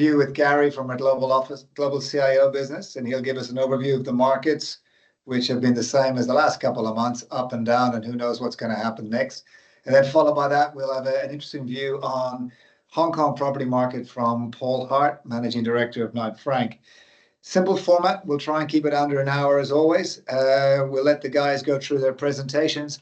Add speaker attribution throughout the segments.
Speaker 1: You with Gary from our global CIO business, and he'll give us an overview of the markets, which have been the same as the last couple of months, up and down, and who knows what's going to happen next. And then followed by that, we'll have an interesting view on Hong Kong property market from Paul Hart, Managing Director of Knight Frank. Simple format. We'll try and keep it under an hour as always. We'll let the guys go through their presentations.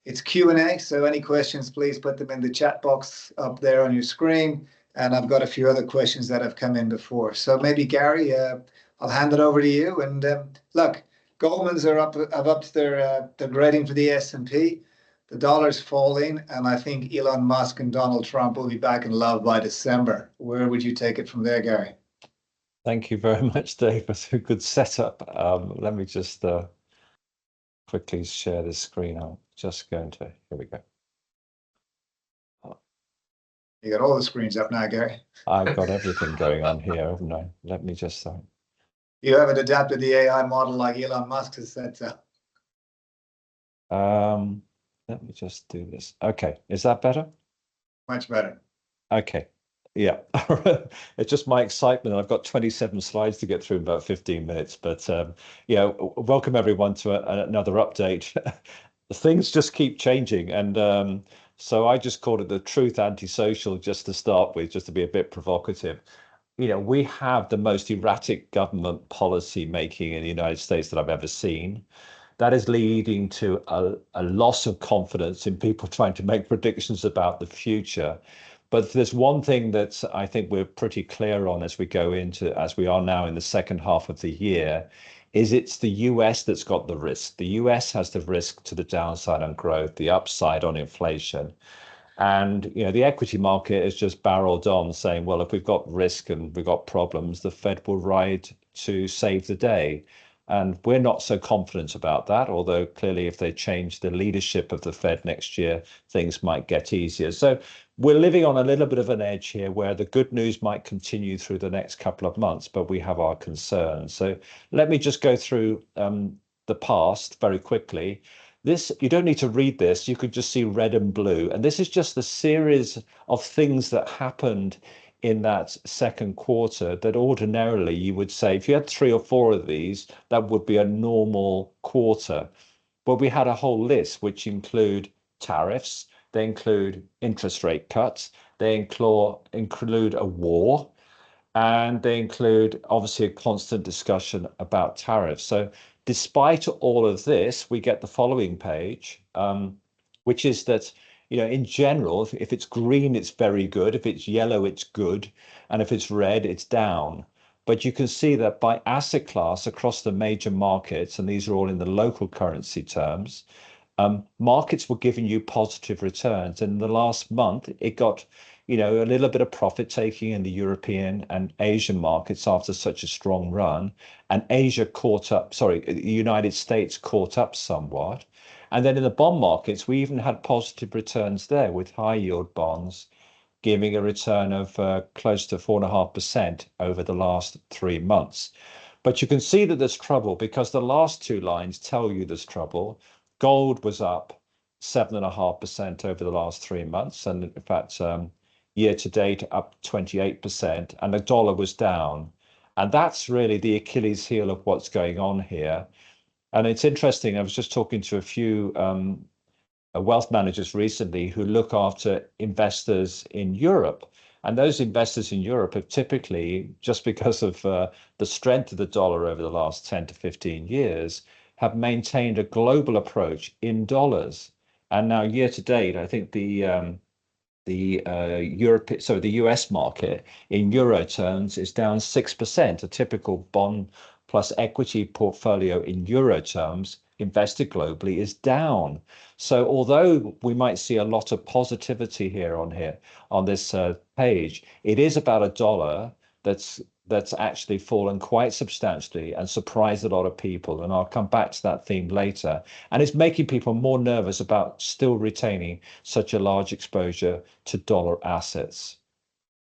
Speaker 1: It's Q&A, so any questions, please put them in the chat box up there on your screen. And I've got a few other questions that have come in before. So maybe, Gary, I'll hand it over to you. And look, Goldman's have upped their grading for the S&P. The dollar's falling, and I think Elon Musk and Donald Trump will be back in love by December. Where would you take it from there, Gary?
Speaker 2: Thank you very much, Dave. That's a good setup. Let me just quickly share this screen. I'm just going to, here we go.
Speaker 1: You got all the screens up now, Gary.
Speaker 2: I've got everything going on here, haven't I? Let me just
Speaker 1: You haven't adapted the AI model like Elon Musk has said so.
Speaker 2: Let me just do this. Okay, is that better?
Speaker 1: Much better.
Speaker 2: Okay, yeah. It's just my excitement. I've got 27 slides to get through in about 15 minutes. But yeah, welcome everyone to another update. Things just keep changing, and so I just called it the truth antisocial just to start with, just to be a bit provocative. You know, we have the most erratic government policy making in the United States that I've ever seen. That is leading to a loss of confidence in people trying to make predictions about the future. But there's one thing that I think we're pretty clear on as we go into, as we are now in the second half of the year, is it's the US that's got the risk. The US has the risk to the downside on growth, the upside on inflation. And, you know, the equity market has just barreled on saying, well, if we've got risk and we've got problems, the Fed will ride to save the day. And we're not so confident about that, although clearly if they change the leadership of the Fed next year, things might get easier. So we're living on a little bit of an edge here where the good news might continue through the next couple of months, but we have our concerns. So let me just go through the past very quickly. This, you don't need to read this, you could just see red and blue. And this is just the series of things that happened in that second quarter that ordinarily you would say, if you had 3 or 4 of these, that would be a normal quarter. But we had a whole list, which include tariffs, they include interest rate cuts, they include a war, and they include obviously a constant discussion about tariffs. So despite all of this, we get the following page, which is that, you know, in general, if it's green, it's very good. If it's yellow, it's good. And if it's red, it's down. But you can see that by asset class across the major markets, and these are all in the local currency terms, markets were giving you positive returns. And in the last month, it got, you know, a little bit of profit taking in the European and Asian markets after such a strong run. And Asia caught up, sorry, the United States caught up somewhat. And then in the bond markets, we even had positive returns there with high yield bonds giving a return of close to 4.5% over the last 3 months. But you can see that there's trouble because the last 2 lines tell you there's trouble. Gold was up 7.5% over the last 3 months. And in fact, year to date up 28%, and the dollar was down. And that's really the Achilles heel of what's going on here. And it's interesting, I was just talking to a few wealth managers recently who look after investors in Europe. And those investors in Europe have typically, just because of the strength of the dollar over the last 10 to 15 years, have maintained a global approach in dollars. And now year to date, I think the US market in euro terms is down 6%. A typical bond plus equity portfolio in euro terms invested globally is down. So although we might see a lot of positivity here on this page, it is about a dollar that's actually fallen quite substantially and surprised a lot of people. And I'll come back to that theme later. And it's making people more nervous about still retaining such a large exposure to dollar assets.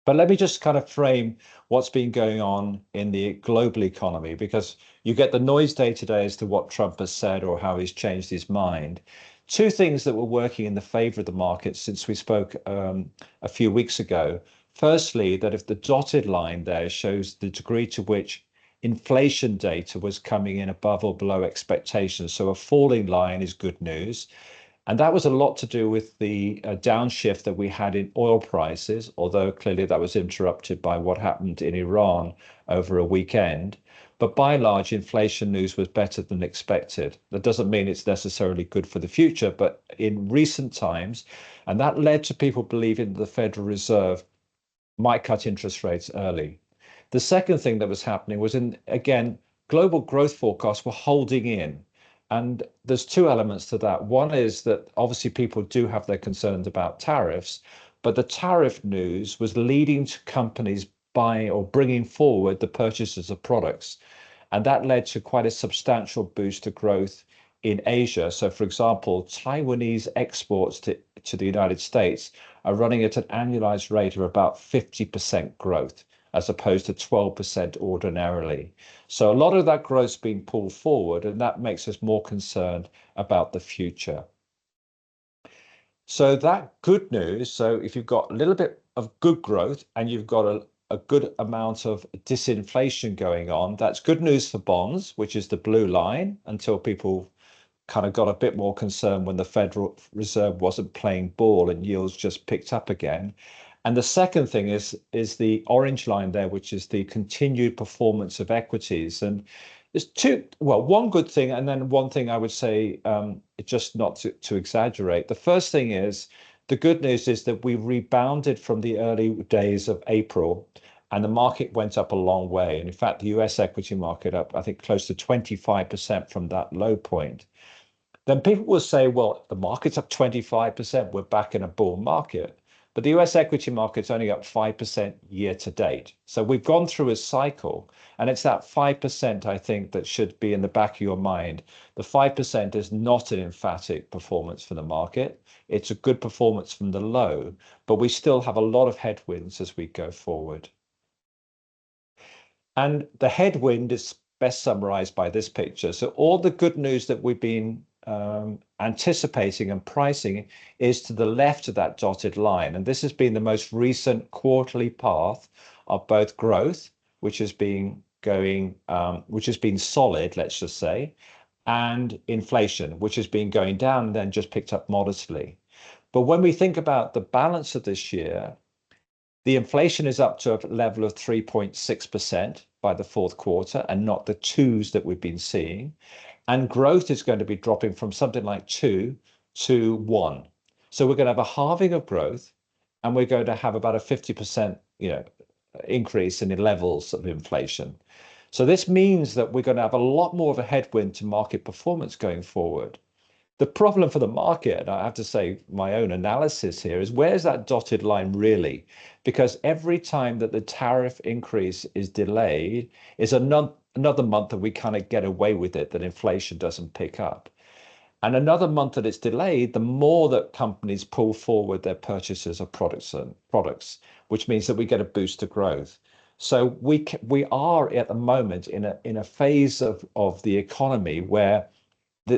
Speaker 2: But let me just kind of frame what's been going on in the global economy, because you get the noise day to day as to what Trump has said or how he's changed his mind. 2 things that were working in the favor of the market since we spoke a few weeks ago. Firstly, that if the dotted line there shows the degree to which inflation data was coming in above or below expectations. So a falling line is good news. And that was a lot to do with the downshift that we had in oil prices, although clearly that was interrupted by what happened in Iran over a weekend. But by and large, inflation news was better than expected. That doesn't mean it's necessarily good for the future, but in recent times, and that led to people believing that the Federal Reserve might cut interest rates early. The second thing that was happening was again, global growth forecasts were holding in. And there's two elements to that. One is that obviously people do have their concerns about tariffs, but the tariff news was leading to companies buying or bringing forward the purchases of products. And that led to quite a substantial boost to growth in Asia. So, for example, Taiwanese exports to the United States are running at an annualized rate of about 50% growth, as opposed to 12% ordinarily. So a lot of that growth is being pulled forward, and that makes us more concerned about the future. So that good news, so if you've got a little bit of good growth and you've got a good amount of disinflation going on, that's good news for bonds, which is the blue line, until people kind of got a bit more concerned when the Federal Reserve wasn't playing ball and yields just picked up again. And the second thing is the orange line there, which is the continued performance of equities. And there's one good thing, and then one thing I would say, just not to exaggerate. The first thing is the good news is that we rebounded from the early days of April, and the market went up a long way. And in fact, the US equity market up, I think, close to 25% from that low point. Then people will say, well, the market's up 25%, we're back in a bull market. But the US equity market's only up 5% year to date. So we've gone through a cycle, and it's that 5%, I think, that should be in the back of your mind. The 5% is not an emphatic performance for the market. It's a good performance from the low, but we still have a lot of headwinds as we go forward. And the headwind is best summarized by this picture. So all the good news that we've been anticipating and pricing is to the left of that dotted line. And this has been the most recent quarterly path of both growth, which has been solid, let's just say, and inflation, which has been going down and then just picked up modestly. But when we think about the balance of this year, the inflation is up to a level of 3.6% by the fourth quarter and not the twos that we've been seeing. And growth is going to be dropping from something like 2 to 1. So we're going to have a halving of growth, and we're going to have about a 50%, increase in the levels of inflation. So this means that we're going to have a lot more of a headwind to market performance going forward. The problem for the market, and I have to say my own analysis here, is where's that dotted line really? Because every time that the tariff increase is delayed is another month that we kind of get away with it, that inflation doesn't pick up. And another month that it's delayed, the more that companies pull forward their purchases of products, which means that we get a boost to growth. So we are at the moment in a phase of the economy where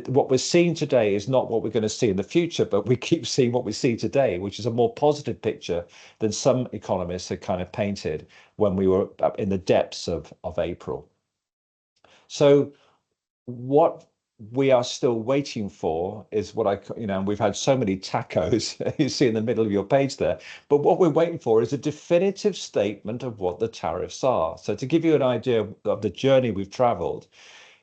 Speaker 2: what we're seeing today is not what we're going to see in the future, but we keep seeing what we see today, which is a more positive picture than some economists had kind of painted when we were up in the depths of April. So what we are still waiting for is we've had so many tacos you see in the middle of your page there, but what we're waiting for is a definitive statement of what the tariffs are. So to give you an idea of the journey we've traveled,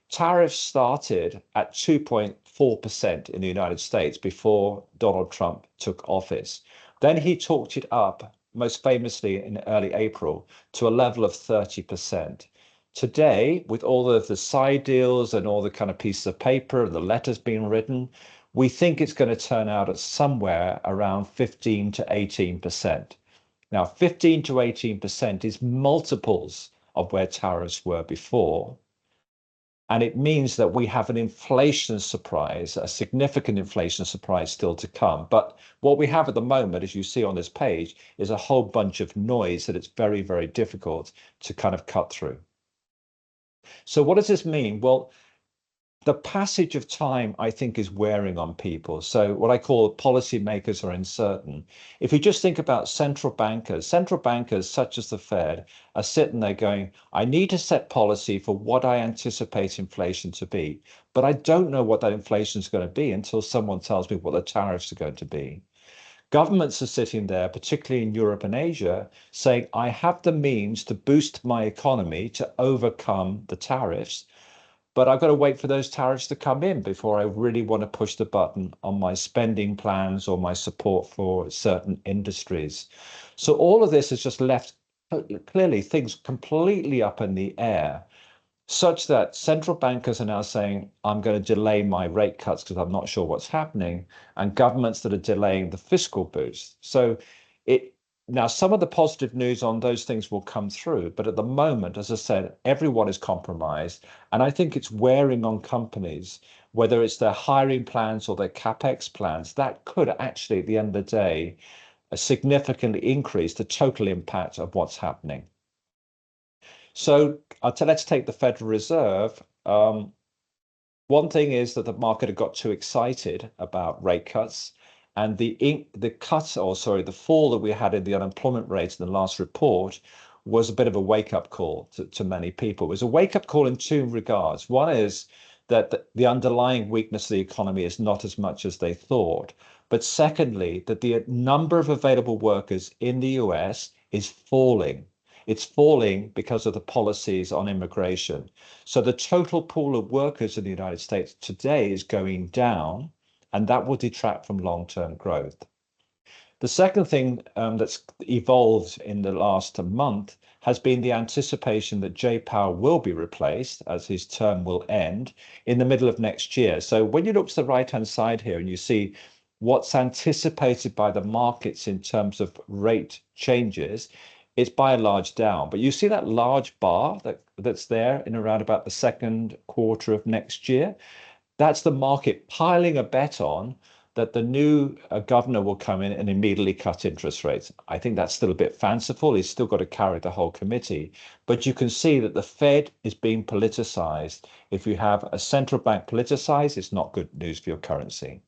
Speaker 2: tariffs started at 2.4% in the United States before Donald Trump took office. Then he talked it up, most famously in early April, to a level of 30%. Today, with all of the side deals and all the kind of pieces of paper and the letters being written, we think it's going to turn out at somewhere around 15 to 18%. Now, 15 to 18% is multiples of where tariffs were before. And it means that we have an inflation surprise, a significant inflation surprise still to come. But what we have at the moment, as you see on this page, is a whole bunch of noise that it's very, very difficult to kind of cut through. So what does this mean? Well, the passage of time, I think, is wearing on people. So what I call policymakers are uncertain. If you just think about central bankers such as the Fed are sitting there going, I need to set policy for what I anticipate inflation to be, but I don't know what that inflation is going to be until someone tells me what the tariffs are going to be. Governments are sitting there, particularly in Europe and Asia, saying, I have the means to boost my economy to overcome the tariffs, but I've got to wait for those tariffs to come in before I really want to push the button on my spending plans or my support for certain industries. So all of this has just left clearly things completely up in the air, such that central bankers are now saying, I'm going to delay my rate cuts because I'm not sure what's happening, and governments that are delaying the fiscal boost. So it now some of the positive news on those things will come through, but at the moment, as I said, everyone is compromised, and I think it's wearing on companies, whether it's their hiring plans or their capex plans, that could actually, at the end of the day, significantly increase the total impact of what's happening. So let's take the Federal Reserve. One thing is that the market had got too excited about rate cuts, and the fall that we had in the unemployment rate in the last report was a bit of a wake-up call to many people. It was a wake-up call in two regards. One is that the underlying weakness of the economy is not as much as they thought. But secondly, that the number of available workers in the US is falling. It's falling because of the policies on immigration. So the total pool of workers in the United States today is going down, and that will detract from long-term growth. The second thing that's evolved in the last month has been the anticipation that Jay Powell will be replaced as his term will end in the middle of next year. So when you look to the right-hand side here and you see what's anticipated by the markets in terms of rate changes, it's by and large down. But you see that large bar that's there in around about the second quarter of next year? That's the market piling a bet on that the new governor will come in and immediately cut interest rates. I think that's still a bit fanciful. He's still got to carry the whole committee. But you can see that the Fed is being politicized. If you have a central bank politicized, it's not good news for your currency.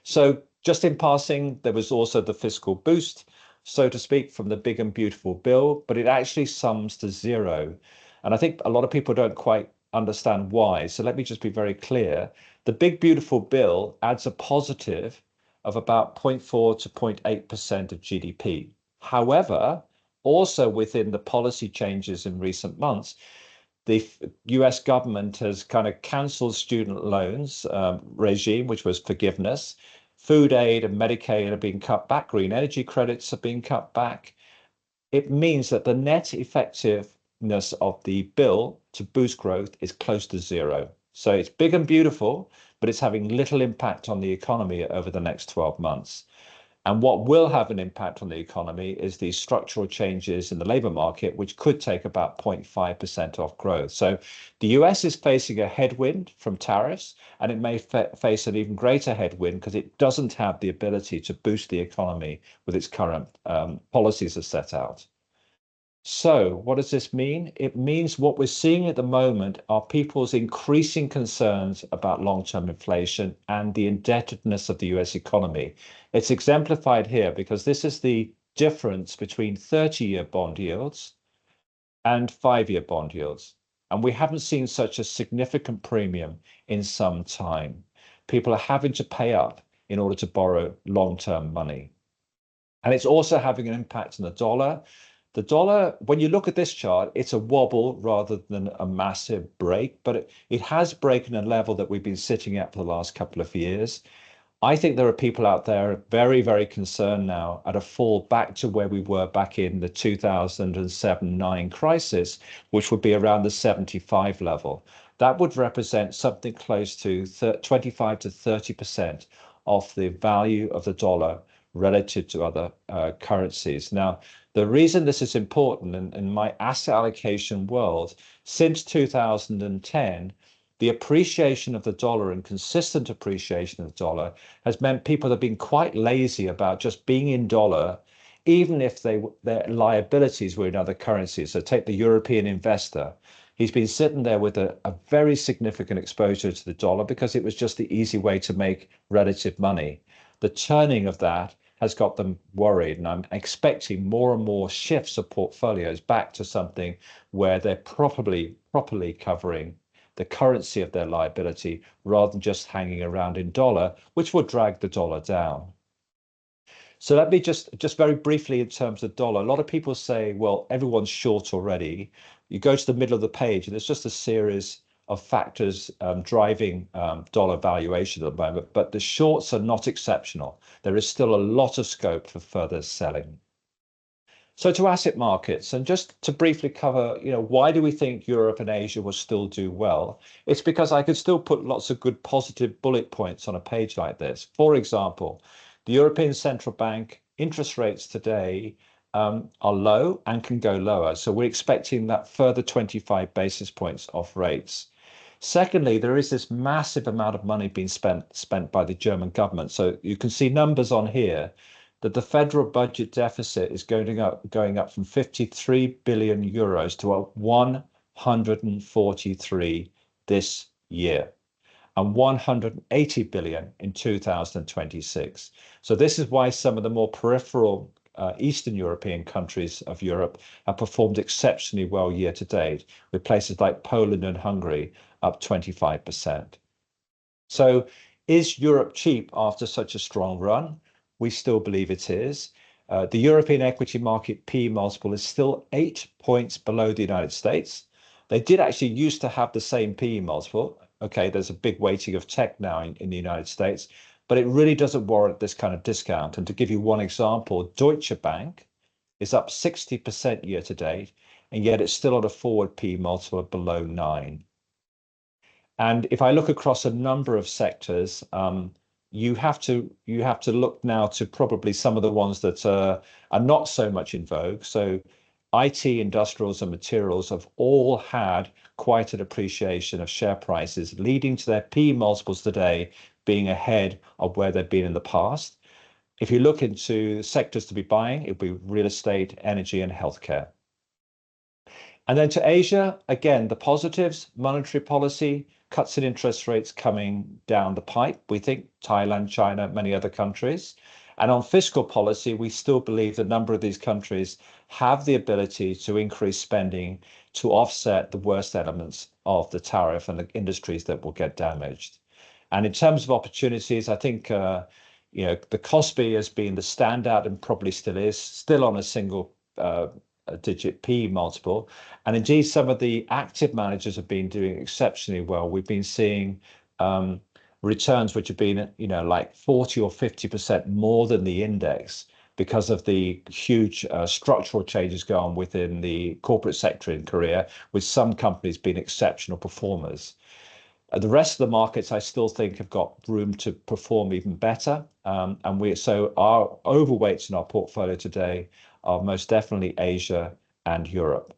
Speaker 2: So just in passing, there was also the fiscal boost, so to speak, from the big and beautiful bill, but it actually sums to zero. And I think a lot of people don't quite understand why. So let me just be very clear. The big beautiful bill adds a positive of about 0.4 to 0.8% of GDP. However, also within the policy changes in recent months, the US government has kind of cancelled student loans regime, which was forgiveness. Food aid and Medicaid are being cut back. Green energy credits are being cut back. It means that the net effectiveness of the bill to boost growth is close to zero. So it's big and beautiful, but it's having little impact on the economy over the next 12 months. And what will have an impact on the economy is these structural changes in the labor market, which could take about 0.5% off growth. So the US is facing a headwind from tariffs, and it may face an even greater headwind because it doesn't have the ability to boost the economy with its current policies as set out. So what does this mean? It means what we're seeing at the moment are people's increasing concerns about long-term inflation and the indebtedness of the US economy. It's exemplified here because this is the difference between 30-year bond yields and 5-year bond yields. And we haven't seen such a significant premium in some time. People are having to pay up in order to borrow long-term money. And it's also having an impact on the dollar. The dollar, when you look at this chart, it's a wobble rather than a massive break, but it has broken a level that we've been sitting at for the last couple of years. I think there are people out there very, very concerned now at a fall back to where we were back in the 2007-9 crisis, which would be around the 75 level. That would represent something close to 25 to 30% of the value of the dollar relative to other currencies. Now, the reason this is important in my asset allocation world, since 2010, the appreciation of the dollar and consistent appreciation of the dollar has meant people have been quite lazy about just being in dollar, even if their liabilities were in other currencies. So take the European investor. He's been sitting there with a very significant exposure to the dollar because it was just the easy way to make relative money. The turning of that has got them worried, and I'm expecting more and more shifts of portfolios back to something where they're properly covering the currency of their liability rather than just hanging around in dollar, which will drag the dollar down. So let me just very briefly in terms of dollar. A lot of people say, well, everyone's short already. You go to the middle of the page, and there's just a series of factors driving dollar valuation at the moment, but the shorts are not exceptional. There is still a lot of scope for further selling. So to asset markets, and just to briefly cover, why do we think Europe and Asia will still do well? It's because I could still put lots of good positive bullet points on a page like this. For example, the European Central Bank interest rates today are low and can go lower. So we're expecting that further 25 basis points off rates. Secondly, there is this massive amount of money being spent by the German government. So you can see numbers on here that the federal budget deficit is going up from 53 billion euros to 143 this year and 180 billion in 2026. So this is why some of the more peripheral Eastern European countries of Europe have performed exceptionally well year to date, with places like Poland and Hungary up 25%. So is Europe cheap after such a strong run? We still believe it is. The European equity market P multiple is still 8 points below the United States. They did actually used to have the same P multiple. Okay, there's a big weighting of tech now in the United States, but it really doesn't warrant this kind of discount. And to give you one example, Deutsche Bank is up 60% year to date, and yet it's still on a forward P multiple of below 9. And if I look across a number of sectors, you have to look now to probably some of the ones that are not so much in vogue. So IT, industrials, and materials have all had quite an appreciation of share prices, leading to their P multiples today being ahead of where they've been in the past. If you look into sectors to be buying, it would be real estate, energy, and healthcare. And then to Asia, again, the positives, monetary policy, cuts in interest rates coming down the pipe. We think Thailand, China, many other countries. And on fiscal policy, we still believe a number of these countries have the ability to increase spending to offset the worst elements of the tariff and the industries that will get damaged. And in terms of opportunities, I think the Kospi has been the standout and probably still is, still on a single digit P multiple. And indeed, some of the active managers have been doing exceptionally well. We've been seeing returns which have been, like 40 or 50% more than the index because of the huge structural changes going on within the corporate sector in Korea, with some companies being exceptional performers. The rest of the markets, I still think, have got room to perform even better. And so our overweights in our portfolio today are most definitely Asia and Europe.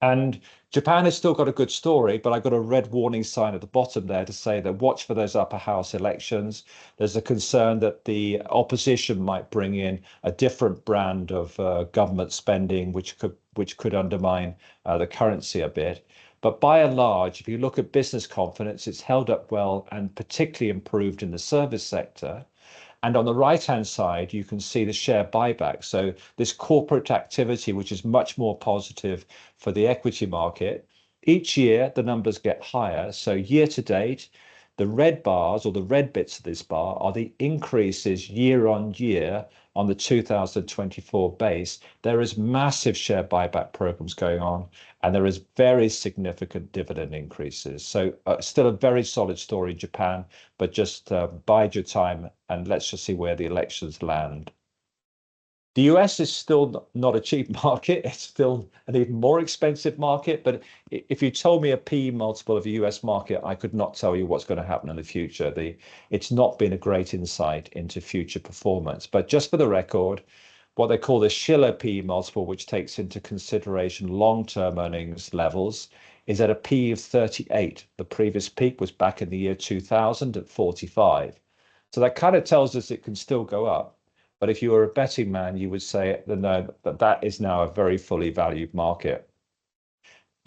Speaker 2: And Japan has still got a good story, but I've got a red warning sign at the bottom there to say that watch for those upper house elections. There's a concern that the opposition might bring in a different brand of government spending, which could undermine the currency a bit. But by and large, if you look at business confidence, it's held up well and particularly improved in the service sector. And on the right-hand side, you can see the share buyback. So this corporate activity, which is much more positive for the equity market. Each year, the numbers get higher. So year to date, the red bars or the red bits of this bar are the increases year on year on the 2024 base. There is massive share buyback programs going on, and there is very significant dividend increases. So still a very solid story in Japan, but just bide your time and let's just see where the elections land. The US is still not a cheap market. It's still an even more expensive market. But if you told me a P multiple of a US market, I could not tell you what's going to happen in the future. It's not been a great insight into future performance. But just for the record, what they call the Shiller P multiple, which takes into consideration long-term earnings levels, is at a P of 38. The previous peak was back in the year 2000 at 45. So that kind of tells us it can still go up. But if you were a betting man, you would say that no, that is now a very fully valued market.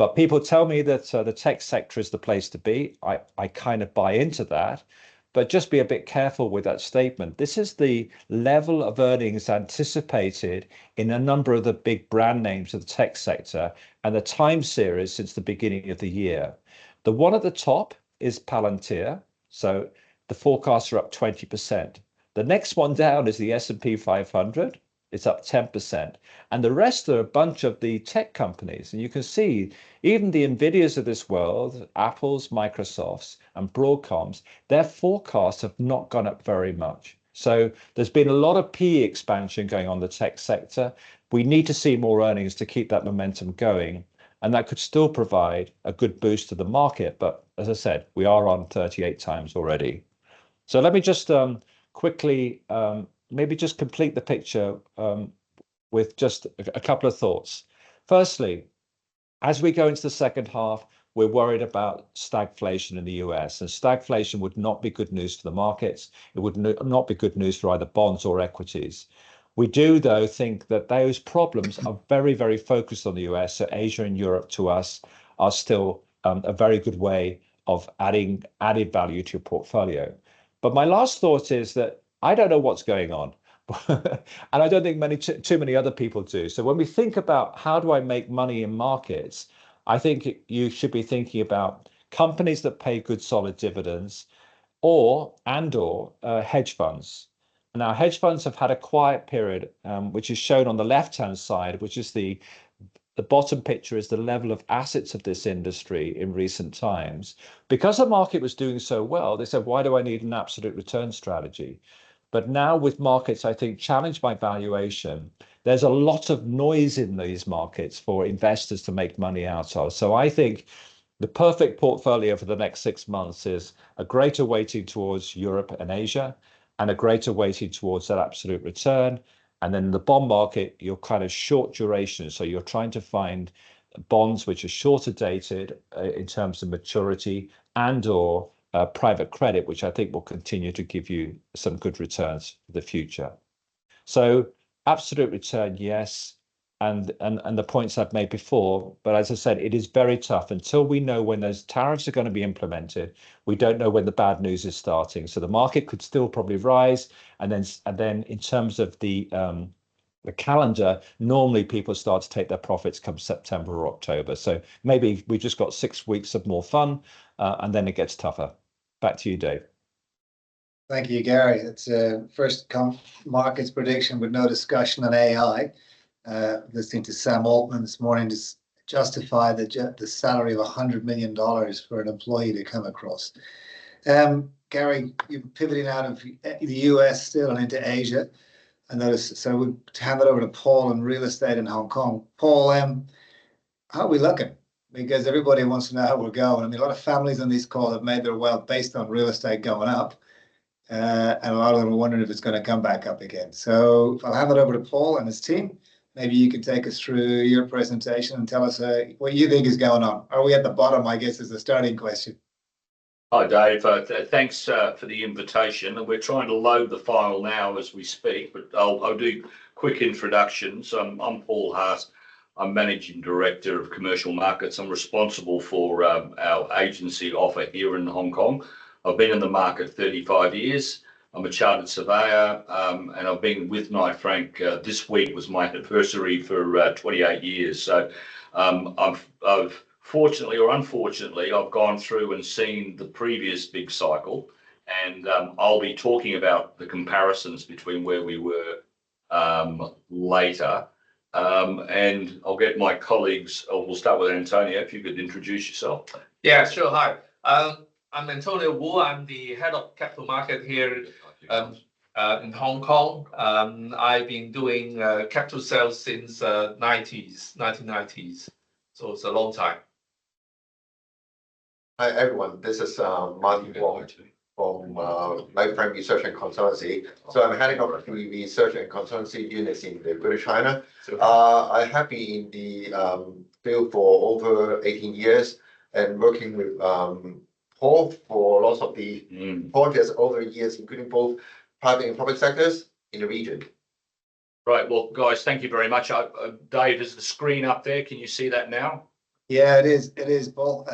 Speaker 2: But people tell me that the tech sector is the place to be. I kind of buy into that, but just be a bit careful with that statement. This is the level of earnings anticipated in a number of the big brand names of the tech sector and the time series since the beginning of the year. The one at the top is Palantir. So the forecasts are up 20%. The next one down is the S&P 500. It's up 10%. And the rest are a bunch of the tech companies. And you can see even the Nvidias of this world, Apple's, Microsoft's, and Broadcom's, their forecasts have not gone up very much. So there's been a lot of PE expansion going on in the tech sector. We need to see more earnings to keep that momentum going. And that could still provide a good boost to the market. But as I said, we are on 38 times already. So let me just quickly maybe just complete the picture with just a couple of thoughts. Firstly, as we go into the second half, we're worried about stagflation in the US, and stagflation would not be good news for the markets. It would not be good news for either bonds or equities. We do, though, think that those problems are very, very focused on the US. So Asia and Europe to us are still a very good way of adding added value to your portfolio. But my last thought is that I don't know what's going on. And I don't think too many other people do. So when we think about how do I make money in markets, I think you should be thinking about companies that pay good solid dividends or hedge funds. Now, hedge funds have had a quiet period, which is shown on the left-hand side, which is the bottom picture is the level of assets of this industry in recent times. Because the market was doing so well, they said, why do I need an absolute return strategy? But now with markets, I think, challenged by valuation, there's a lot of noise in these markets for investors to make money out of. So I think the perfect portfolio for the next 6 months is a greater weighting towards Europe and Asia and a greater weighting towards that absolute return. And then the bond market, you're kind of short duration. So you're trying to find bonds which are shorter dated in terms of maturity and/or private credit, which I think will continue to give you some good returns for the future. So absolute return, yes. And the points I've made before, but as I said, it is very tough until we know when those tariffs are going to be implemented. We don't know when the bad news is starting. So the market could still probably rise. And then in terms of the calendar, normally people start to take their profits come September or October. So maybe we just got 6 weeks of more fun and then it gets tougher. Back to you, Dave.
Speaker 1: Thank you, Gary. It's first markets prediction with no discussion on AI. Listening to Sam Altman this morning to justify the salary of $100 million for an employee to come across. Gary, you're pivoting out of the US still and into Asia. I noticed, so we'll hand it over to Paul in real estate in Hong Kong. Paul, how are we looking? Because everybody wants to know how we're going. I mean, a lot of families on these calls have made their wealth based on real estate going up. And a lot of them are wondering if it's going to come back up again. So I'll hand it over to Paul and his team. Maybe you can take us through your presentation and tell us what you think is going on. Are we at the bottom, I guess, is the starting question.
Speaker 3: Hi, Dave. Thanks for the invitation. And we're trying to load the file now as we speak, but I'll do quick introductions. I'm Paul Haas. I'm Managing Director of Commercial Markets. I'm responsible for our agency offer here in Hong Kong. I've been in the market 35 years. I'm a chartered surveyor, and I've been with Knight Frank. This week was my anniversary for 28 years. So I've fortunately or unfortunately, I've gone through and seen the previous big cycle, and I'll be talking about the comparisons between where we were later. And I'll get my colleagues, we'll start with Antonio, if you could introduce yourself.
Speaker 4: Yeah, sure. Hi. I'm Antonio Wu. I'm the head of capital market here in Hong Kong. I've been doing capital sales since 1990s. So it's a long time.
Speaker 5: Hi, everyone. This is Martin Wong from Knight Frank Research and Consultancy. So I'm heading up the research and consultancy units in the British China. I have been in the field for over 18 years and working with Paul for lots of the projects over the years, including both private and public sectors in the region.
Speaker 3: Right. Well, guys, thank you very much. Dave, is the screen up there? Can you see that now?
Speaker 1: Yeah, it is. It is, Paul.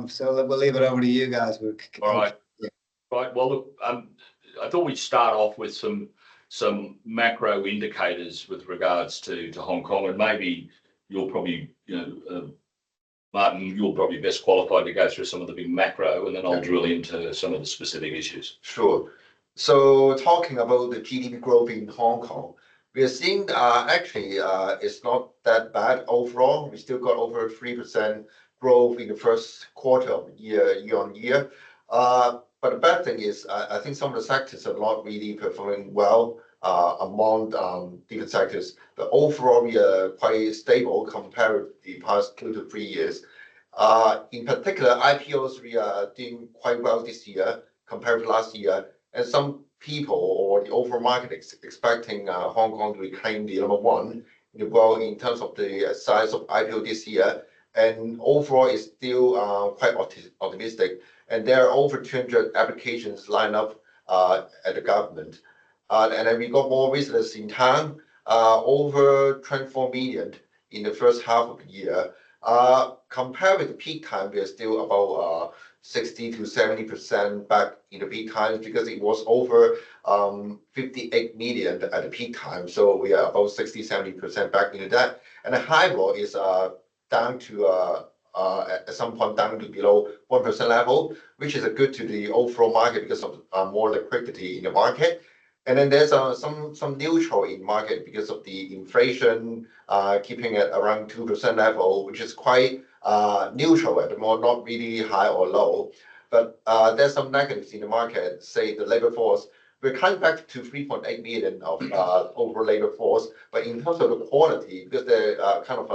Speaker 1: So we'll leave it over to you guys.
Speaker 3: All right.
Speaker 1: Yeah.
Speaker 3: Right. Well, look, I thought we'd start off with some macro indicators with regards to Hong Kong, and maybe you'll probably, Martin, you're probably best qualified to go through some of the big macro, and then I'll drill into some of the specific issues.
Speaker 5: Sure. So talking about the GDP growth in Hong Kong, we are seeing actually it's not that bad overall. We still got over 3% growth in the first quarter of the year on year. But the bad thing is I think some of the sectors are not really performing well among different sectors. But overall, we are quite stable compared with the past 2 to 3 years. In particular, IPOs, we are doing quite well this year compared to last year. And some people or the overall market expecting Hong Kong to reclaim the #1 in the world in terms of the size of IPO this year. And overall, it's still quite optimistic. And there are over 200 applications lined up at the government. And then we got more visitors in town, over 24 million in the first half of the year. Compared with the peak time, we are still about 60 to 70% back in the peak times because it was over 58 million at the peak time. So we are about 60, 70% back into that. And the high roll is down to at some point down to below 1% level, which is good to the overall market because of more liquidity in the market. And then there's some neutral in market because of the inflation keeping it around 2% level, which is quite neutral at the moment, not really high or low. But there's some negatives in the market, say the labor force. We're coming back to 3.8 million of overall labor force, but in terms of the quality, because they're kind of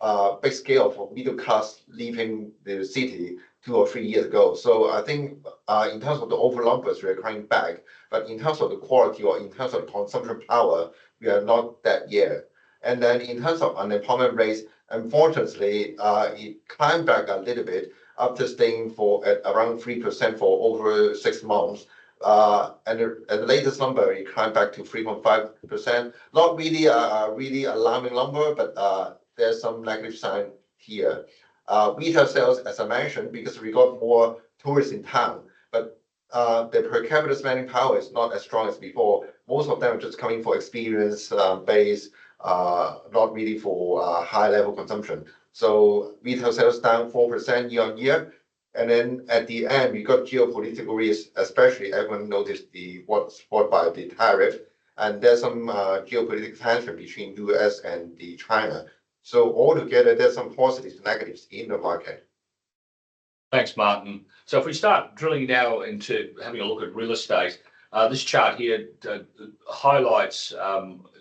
Speaker 5: a big scale for middle class leaving the city 2 or 3 years ago. So I think in terms of the overall numbers, we're coming back, but in terms of the quality or in terms of consumption power, we are not that yet. And then in terms of unemployment rates, unfortunately, it climbed back a little bit after staying at around 3% for over 6 months. And the latest number, it climbed back to 3.5%. Not really a really alarming number, but there's some negative sign here. Retail sales, as I mentioned, because we got more tourists in town, but the per capita spending power is not as strong as before. Most of them are just coming for experience base, not really for high level consumption. So retail sales down 4% year on year. And then at the end, we got geopolitical risks, especially everyone noticed what's brought by the tariff. And there's some geopolitical tension between US and China. So altogether, there's some positives and negatives in the market.
Speaker 3: Thanks, Martin. So if we start drilling now into having a look at real estate, this chart here highlights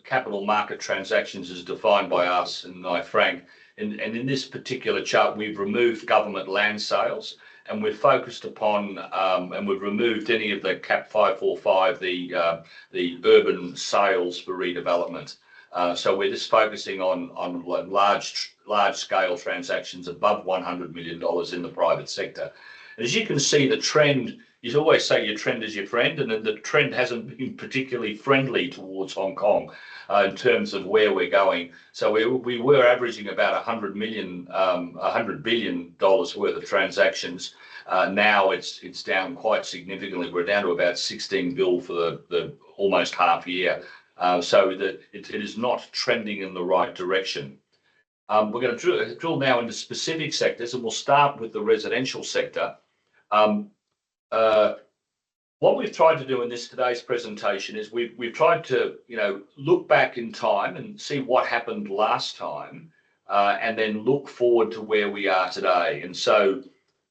Speaker 3: capital market transactions as defined by us and Knight Frank. And in this particular chart, we've removed government land sales, and we've focused upon and we've removed any of the Cap 545, the urban sales for redevelopment. So we're just focusing on large scale transactions above $100 million in the private sector. And as you can see, the trend, you always say your trend is your friend, and then the trend hasn't been particularly friendly towards Hong Kong in terms of where we're going. So we were averaging about $100 billion worth of transactions. Now it's down quite significantly. We're down to about 16 bill for the almost half year. So that it is not trending in the right direction. We're going to drill now into specific sectors, and we'll start with the residential sector. What we've tried to do in today's presentation is we've tried to look back in time and see what happened last time, and then look forward to where we are today. And so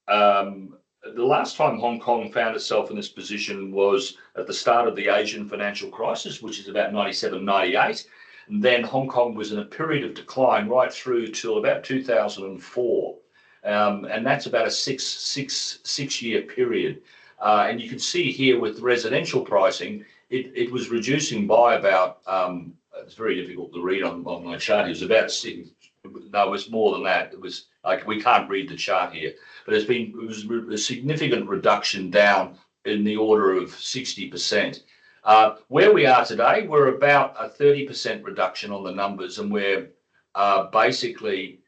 Speaker 3: the last time Hong Kong found itself in this position was at the start of the Asian financial crisis, which is about 97, 98. And then Hong Kong was in a period of decline right through till about 2004. And that's about a six-year period. And you can see here with residential pricing, it was reducing by about, it's very difficult to read on my chart. It was about six. No, it was more than that. It was like, we can't read the chart here, but it was a significant reduction down in the order of 60%. Where we are today, we're about a 30% reduction on the numbers, and we're basically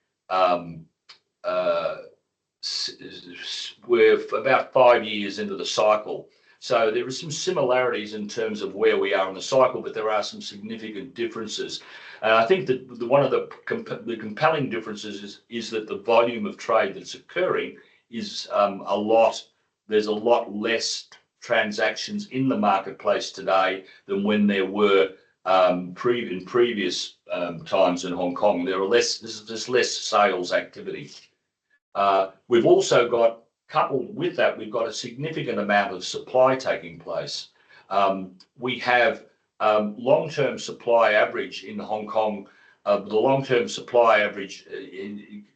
Speaker 3: we're about 5 years into the cycle. So there are some similarities in terms of where we are in the cycle, but there are some significant differences. And I think that one of the compelling differences is that the volume of trade that's occurring is there's a lot less transactions in the marketplace today than when there were in previous times in Hong Kong. There's less sales activity. We've also got, coupled with that, we've got a significant amount of supply taking place. We have long-term supply average in Hong Kong. The long-term supply average,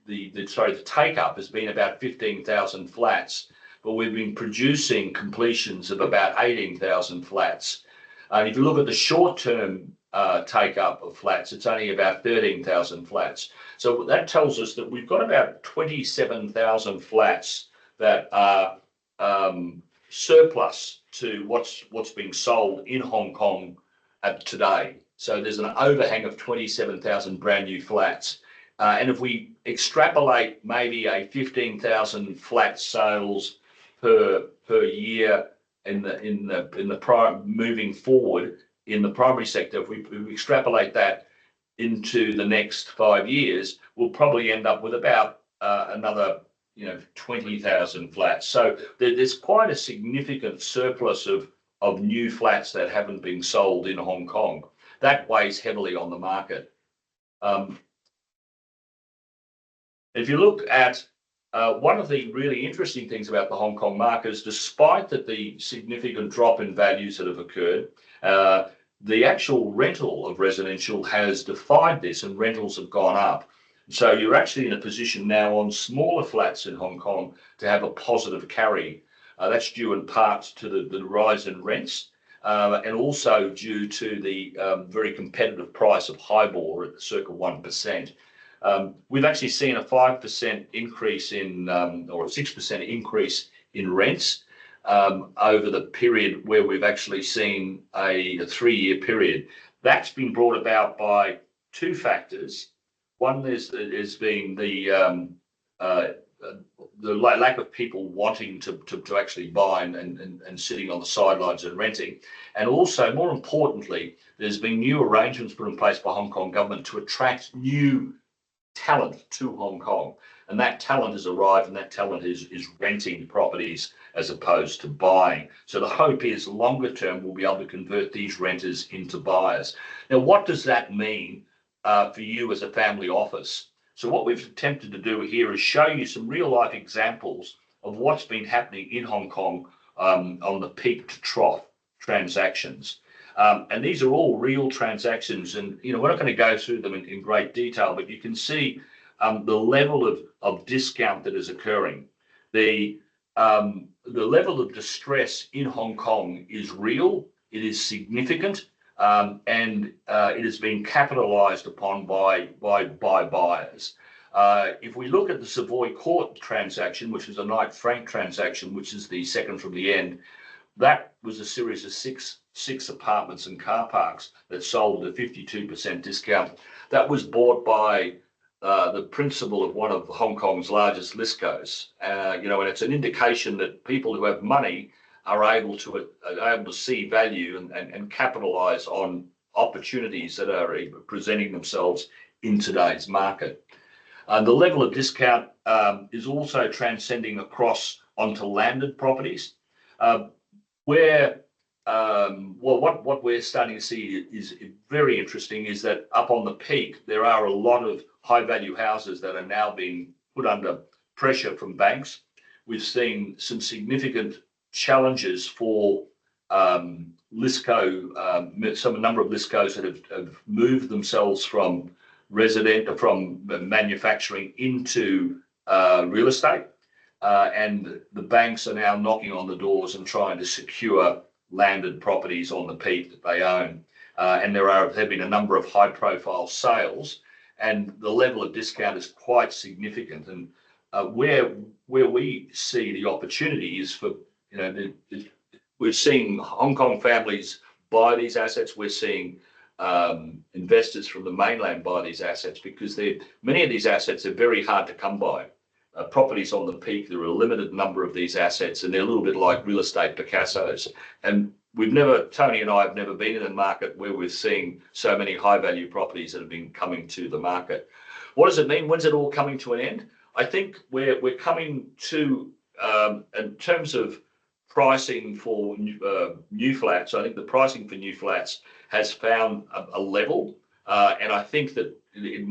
Speaker 3: the take-up has been about 15,000 flats, but we've been producing completions of about 18,000 flats. And if you look at the short-term take-up of flats, it's only about 13,000 flats. So that tells us that we've got about 27,000 flats that are surplus to what's being sold in Hong Kong today. So there's an overhang of 27,000 brand new flats. And if we extrapolate maybe a 15,000 flat sales per year moving forward in the primary sector, if we extrapolate that into the next 5 years, we'll probably end up with about another 20,000 flats. So there's quite a significant surplus of new flats that haven't been sold in Hong Kong. That weighs heavily on the market. If you look at one of the really interesting things about the Hong Kong market is, despite the significant drop in values that have occurred, the actual rental of residential has defied this, and rentals have gone up. So you're actually in a position now on smaller flats in Hong Kong to have a positive carry. That's due in part to the rise in rents, and also due to the very competitive price of HIBOR at circa 1%. We've actually seen a 5% increase or a 6% increase in rents over the period where we've actually seen a 3-year period. That's been brought about by two factors. One has been the lack of people wanting to actually buy and sitting on the sidelines and renting. And also, more importantly, there's been new arrangements put in place by Hong Kong government to attract new talent to Hong Kong. And that talent has arrived, and that talent is renting properties as opposed to buying. So the hope is longer term we'll be able to convert these renters into buyers. Now, what does that mean for you as a family office? So what we've attempted to do here is show you some real life examples of what's been happening in Hong Kong on the peak to trough transactions. And these are all real transactions, and we're not going to go through them in great detail, but you can see the level of discount that is occurring. The level of distress in Hong Kong is real, it is significant, and it has been capitalized upon by buyers. If we look at the Savoy Court transaction, which is a Knight Frank transaction, which is the second from the end, that was a series of six apartments and car parks that sold at a 52% discount. That was bought by the principal of one of Hong Kong's largest listcos. And it's an indication that people who have money are able to see value and capitalize on opportunities that are presenting themselves in today's market. The level of discount is also transcending across onto landed properties. What we're starting to see is very interesting, is that up on the peak, there are a lot of high value houses that are now being put under pressure from banks. We've seen some significant challenges for listco, a number of listcos that have moved themselves from manufacturing into real estate. And the banks are now knocking on the doors and trying to secure landed properties on the peak that they own. And there have been a number of high profile sales, and the level of discount is quite significant. And where we see the opportunity is for, we're seeing Hong Kong families buy these assets. We're seeing investors from the mainland buy these assets, because many of these assets are very hard to come by. properties on the peak. There are a limited number of these assets, and they're a little bit like real estate Picassos. And Tony and I have never been in a market where we're seeing so many high value properties that have been coming to the market. What does it mean? When's it all coming to an end? I think we're coming to, in terms of pricing for new flats, I think the pricing for new flats has found a level, and I think that it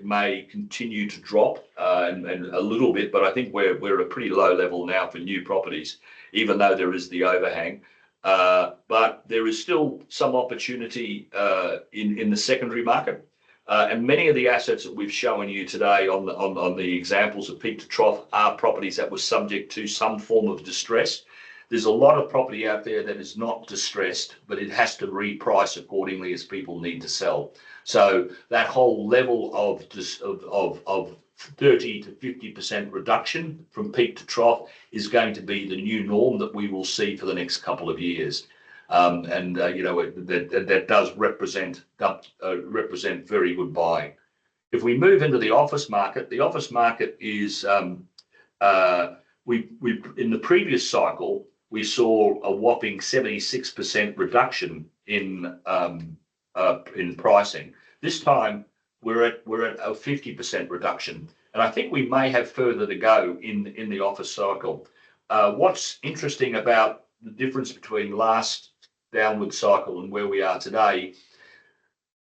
Speaker 3: may continue to drop and a little bit, but I think we're at a pretty low level now for new properties, even though there is the overhang. But there is still some opportunity in the secondary market. And many of the assets that we've shown you today on the examples of peak to trough are properties that were subject to some form of distress. There's a lot of property out there that is not distressed, but it has to reprice accordingly as people need to sell. So that whole level of 30 to 50% reduction from peak to trough is going to be the new norm that we will see for the next couple of years. That does represent very good buying. If we move into the office market is in the previous cycle we saw a whopping 76% reduction in pricing. This time we're at a 50% reduction, and I think we may have further to go in the office cycle. What's interesting about the difference between last downward cycle and where we are today,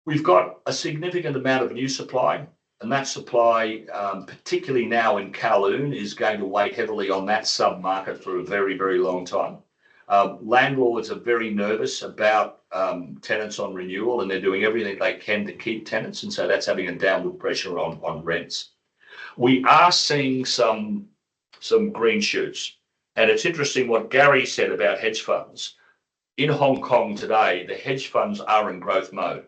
Speaker 3: we've got a significant amount of new supply, and that supply, particularly now in Kowloon, is going to weigh heavily on that sub-market for a very, very long time. Landlords are very nervous about tenants on renewal, and they're doing everything they can to keep tenants, and so that's having a downward pressure on rents. We are seeing some green shoots, and it's interesting what Gary said about hedge funds. In Hong Kong today, the hedge funds are in growth mode,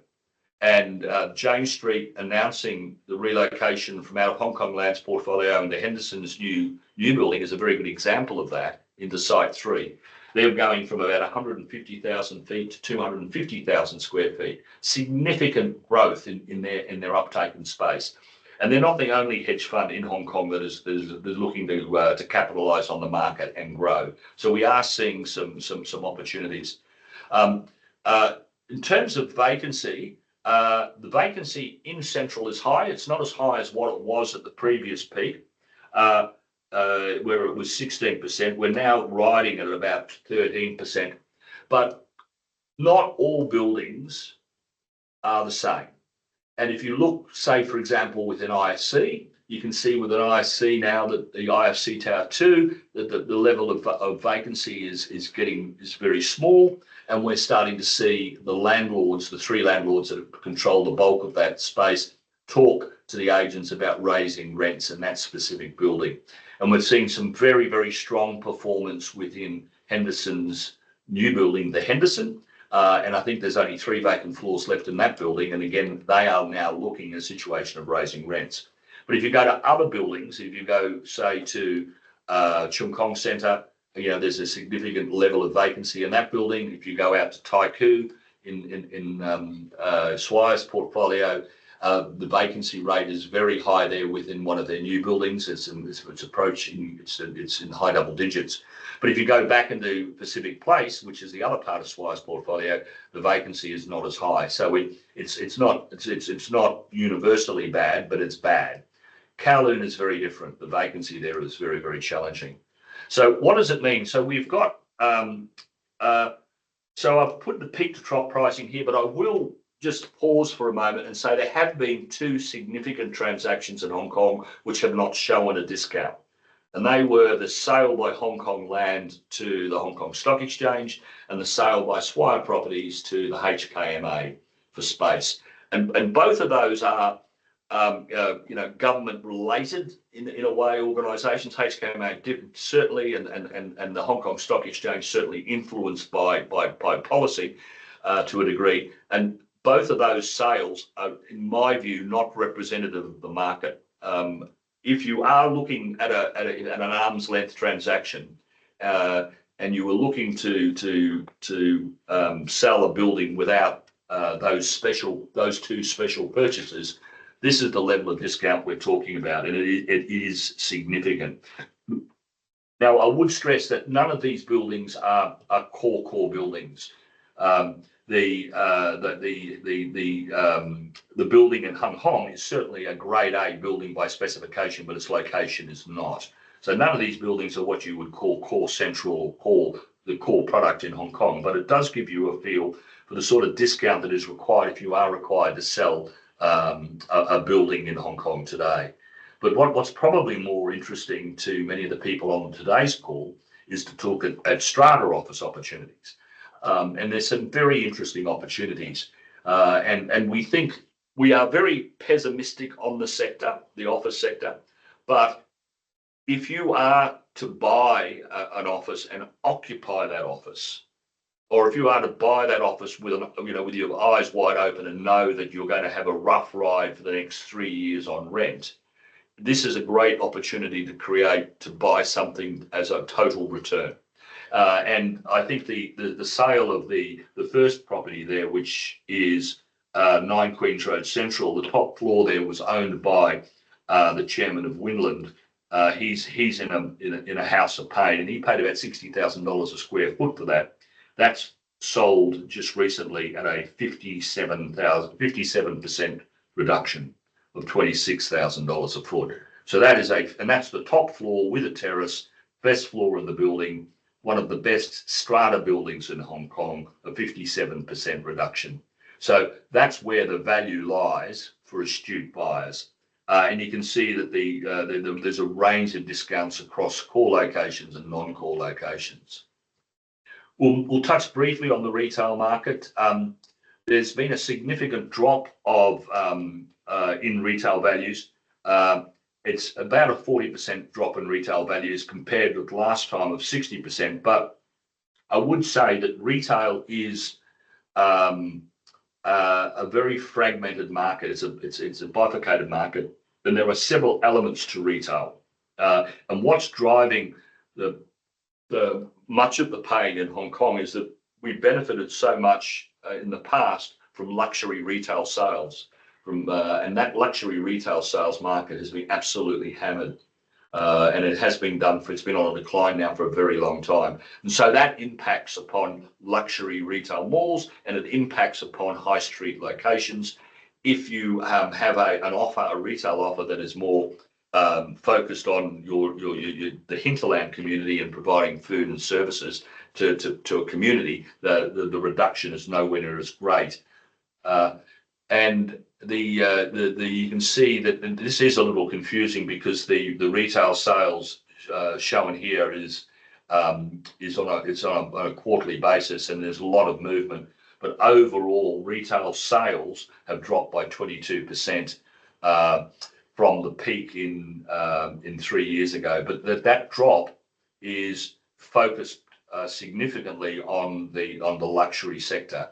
Speaker 3: and James Street announcing the relocation from our Hong Kong lands portfolio into Henderson's new building is a very good example of that into Site 3. They're going from about 150,000 feet to 250,000 square feet. Significant growth in their uptake in space. And they're not the only hedge fund in Hong Kong that is looking to capitalise on the market and grow. So we are seeing some opportunities. In terms of vacancy, the vacancy in Central is high. It's not as high as what it was at the previous peak, where it was 16%. We're now riding at about 13%. But not all buildings are the same. And if you look, say, for example, with an IFC, you can see with an IFC now that the IFC Tower 2, that the level of vacancy is very small, and we're starting to see the landlords, the three landlords that control the bulk of that space, talk to the agents about raising rents in that specific building. And we're seeing some very, very strong performance within Henderson's new building, the Henderson. And I think there's only 3 vacant floors left in that building. And again, they are now looking at a situation of raising rents. But if you go to other buildings, if you go, say, to Chung Kong Centre, there's a significant level of vacancy in that building. If you go out to Tai Koo in Swire's portfolio, the vacancy rate is very high there within one of their new buildings. It's approaching, it's in high double digits. But if you go back into Pacific Place, which is the other part of Swire's portfolio, the vacancy is not as high. So it's not universally bad, but it's bad. Kowloon is very different. The vacancy there is very, very challenging. So what does it mean? So we've got, so I've put the peak to trough pricing here, but I will just pause for a moment and say there have been 2 significant transactions in Hong Kong which have not shown a discount. And they were the sale by Hong Kong Land to the Hong Kong Stock Exchange and the sale by Swire Properties to the HKMA for space. And both of those are government related in a way, organisations. HKMA certainly, and the Hong Kong Stock Exchange certainly influenced by policy to a degree. And both of those sales are, in my view, not representative of the market. If you are looking at an arm's length transaction, and you were looking to sell a building without those 2 special purchases, This is the level of discount we're talking about, and it is significant. Now, I would stress that none of these buildings are core buildings. The building in Hong Kong is certainly a grade A building by specification, but its location is not. So none of these buildings are what you would call core central or the core product in Hong Kong, but it does give you a feel for the sort of discount that is required if you are required to sell a building in Hong Kong today. But what's probably more interesting to many of the people on today's call is to talk at strata office opportunities. And there's some very interesting opportunities. And we think we are very pessimistic on the sector, the office sector. But if you are to buy an office and occupy that office, or if you are to buy that office with with your eyes wide open and know that you're going to have a rough ride for the next 3 years on rent, this is a great opportunity to buy something as a total return. And I think the sale of the first property there, which is 9 Queen's Road Central, the top floor there was owned by the chairman of Winland. He's in a house of pain, and he paid about $60,000 a square foot for that. That's sold just recently at a 57% reduction of $26,000 a foot. So that's the top floor with a terrace, best floor in the building, one of the best strata buildings in Hong Kong, a 57% reduction. So that's where the value lies for astute buyers. And you can see that there's a range of discounts across core locations and non-core locations. We'll touch briefly on the retail market. There's been a significant drop in retail values. It's about a 40% drop in retail values compared with last time of 60%. But I would say that retail is a very fragmented market. It's a bifurcated market, and there are several elements to retail. And what's driving the much of the pain in Hong Kong is that we benefited so much in the past from luxury retail sales. And that luxury retail sales market has been absolutely hammered. And it's been on a decline now for a very long time. And so that impacts upon luxury retail malls, and it impacts upon high street locations. If you have a retail offer that is more focused on the hinterland community and providing food and services to a community, the reduction is nowhere near as great. And you can see that, and this is a little confusing because the retail sales shown here is on a quarterly basis, and there's a lot of movement. But overall, retail sales have dropped by 22% from the peak in 3 years ago. But that drop is focused significantly on the luxury sector.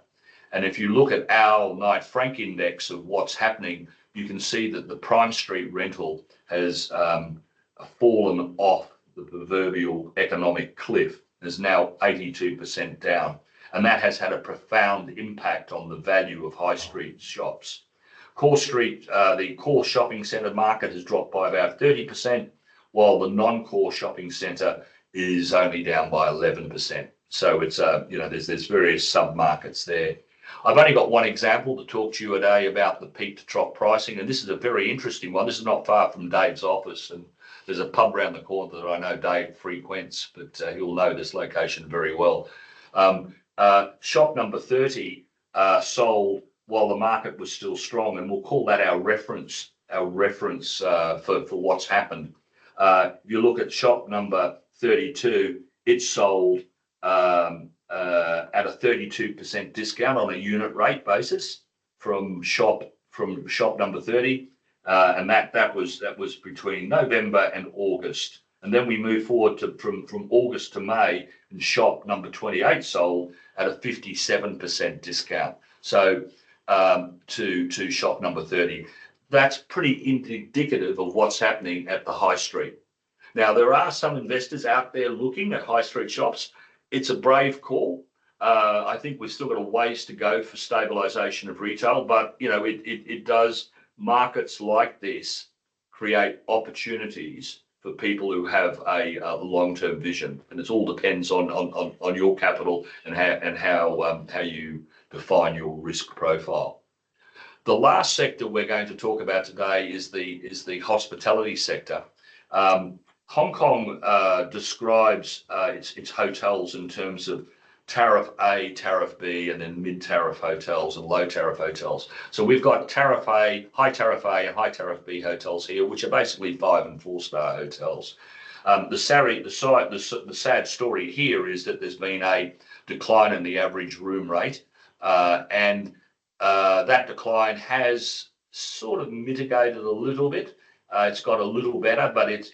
Speaker 3: And if you look at our Knight Frank index of what's happening, you can see that the prime street rental has fallen off the proverbial economic cliff. Is now 82% down. And that has had a profound impact on the value of high street shops. The core shopping centre market has dropped by about 30%, while the non-core shopping centre is only down by 11%. So it's there's various sub-markets there. I've only got one example to talk to you today about the peak to trough pricing, and this is a very interesting one. This is not far from Dave's office, and there's a pub around the corner that I know Dave frequents, but he'll know this location very well. Shop number 30 sold while the market was still strong, and we'll call that our reference for what's happened. You look at shop number 32, it sold at a 32% discount on a unit rate basis from shop number 30, and that was between November and August. And then we move forward from August to May, and shop number 28 sold at a 57% discount. So to shop number 30, that's pretty indicative of what's happening at the high street. Now, there are some investors out there looking at high street shops. It's a brave call. I think we've still got a ways to go for stabilisation of retail, but it does markets like this create opportunities for people who have a long-term vision, and it all depends on your capital and how you define your risk profile. The last sector we're going to talk about today is the hospitality sector. Hong Kong describes its hotels in terms of tariff A, tariff B, and then mid-tariff hotels and low-tariff hotels. So we've got tariff A, high tariff A, and high tariff B hotels here, which are basically 5- and 4-star hotels. The sad story here is that there's been a decline in the average room rate, and that decline has sort of mitigated a little bit. It's got a little better, but it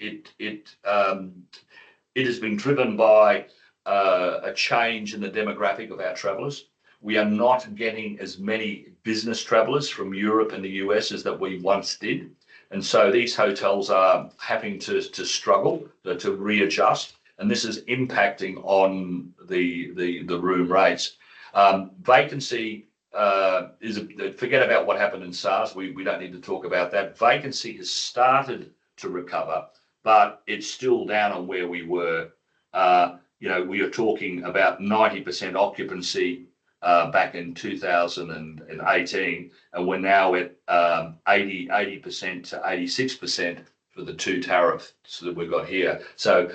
Speaker 3: has been driven by a change in the demographic of our travellers. We are not getting as many business travellers from Europe and the US as that we once did. And so these hotels are having to struggle to readjust, and this is impacting on the room rates. Vacancy forget about what happened in SARS. We don't need to talk about that. Vacancy has started to recover, but it's still down on where we were. We are talking about 90% occupancy back in 2018, and we're now at 80% to 86% for the 2 tariffs that we've got here. So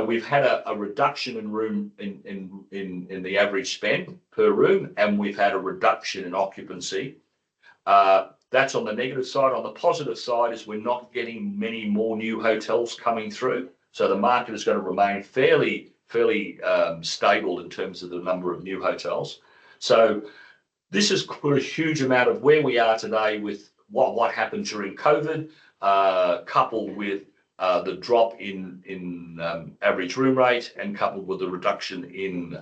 Speaker 3: we've had a reduction in room in the average spend per room, and we've had a reduction in occupancy. That's on the negative side. On the positive side is we're not getting many more new hotels coming through. So the market is going to remain fairly stable in terms of the number of new hotels. So this has put a huge amount of where we are today with what happened during COVID, coupled with the drop in average room rate, and coupled with the reduction in